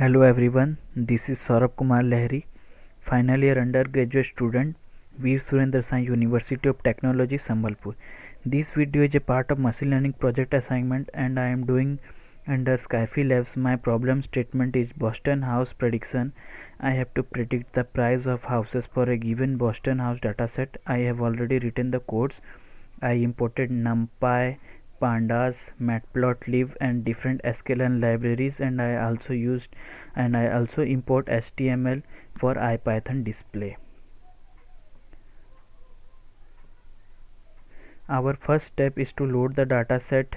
Hello everyone, this is Saurabh Kumar Lahiri, final year undergraduate student, Veer Surendra Sai University of Technology, Sambalpur. This video is a part of machine learning project assignment and I am doing under Skyfi Labs. My problem statement is Boston house prediction. I have to predict the price of houses for a given Boston house dataset. I have already written the codes. I imported NumPy, Pandas, Matplotlib and different sklearn libraries, and I also import HTML for IPython display. Our first step is to load the dataset.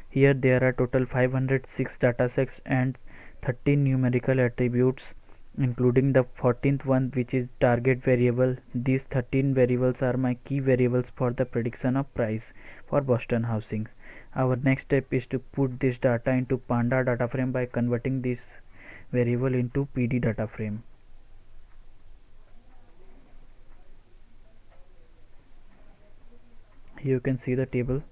Here there are total 506 datasets and 13 numerical attributes, including the 14th one, which is target variable. These 13 variables are my key variables for the prediction of price for Boston housing. Our next step is to put this data into Panda data frame by converting this variable into PD data frame. Here you can see the table.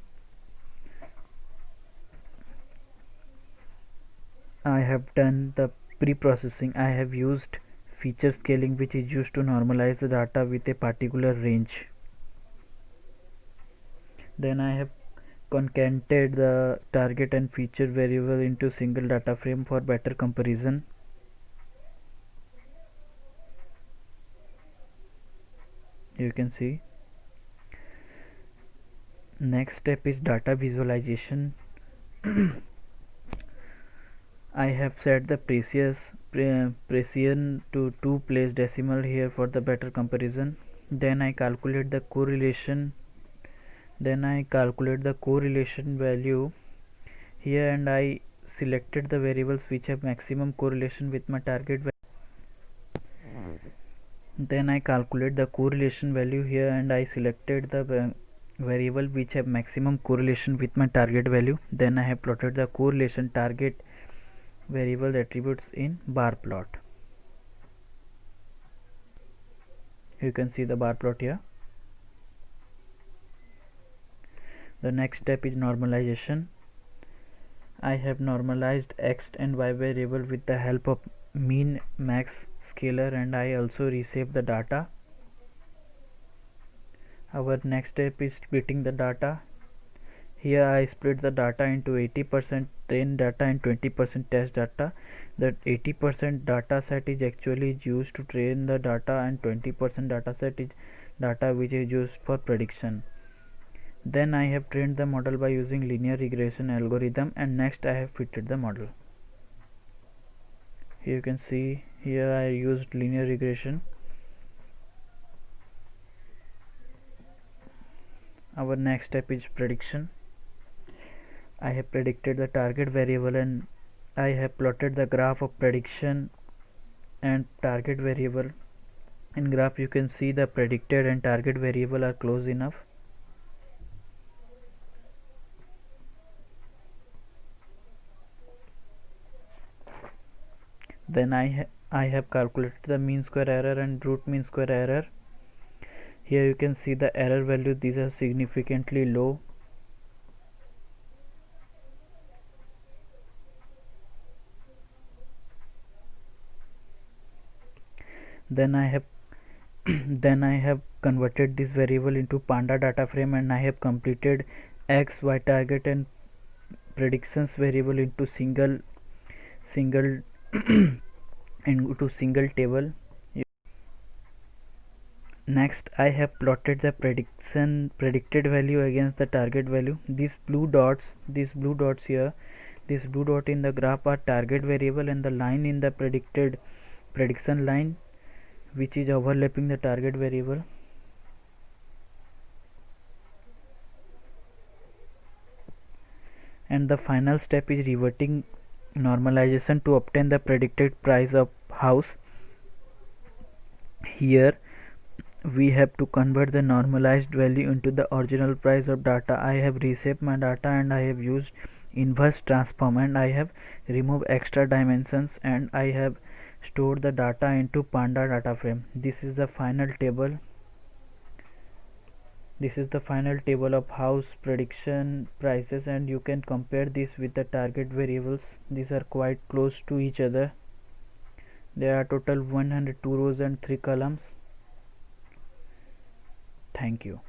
I have done the pre-processing. I have used feature scaling, which is used to normalize the data with a particular range. Then I have concatenated the target and feature variable into single data frame for better comparison. You can see. Next step is data visualization. I have set the precision to 2 place decimal here for the better comparison. Then I calculate the correlation. Value here, and I selected the variables which have maximum correlation with my target value. Then I calculate the correlation value here, and I selected the variable which have maximum correlation with my target value. Then I have plotted the correlation target variable attributes in bar plot. You can see the bar plot here. The next step is normalization. I have normalized x and y variable with the help of min max scaler, and I also resave the data. Our next step is splitting the data. Here I split the data into 80% train data and 20% test data. That 80% data set is actually used to train the data, and 20% data set is data which is used for prediction. Then I have trained the model by using linear regression algorithm, and next I have fitted the model. Here you can see, here I used linear regression. Our next step is prediction. I have predicted the target variable, and I have plotted the graph of prediction and target variable. In graph you can see the predicted and target variable are close enough. Then I have calculated the mean square error and root mean square error. Here you can see the error value. These are significantly low. Then I have converted this variable into Panda data frame, and I have completed x, y target and predictions variable into single into single table. Next I have plotted the predicted value against the target value. These blue dots here, this blue dot in the graph are target variable, and the line in the prediction line which is overlapping the target variable. And the final step is reverting normalization to obtain the predicted price of house. Here we have to convert the normalized value into the original price of data. I have reshaped my data, and I have used inverse transform, and I have removed extra dimensions, and I have stored the data into Panda data frame. This is the final table. This is the final table of house prediction prices, and you can compare this with the target variables. These are quite close to each other. There are total 102 rows and 3 columns. Thank you.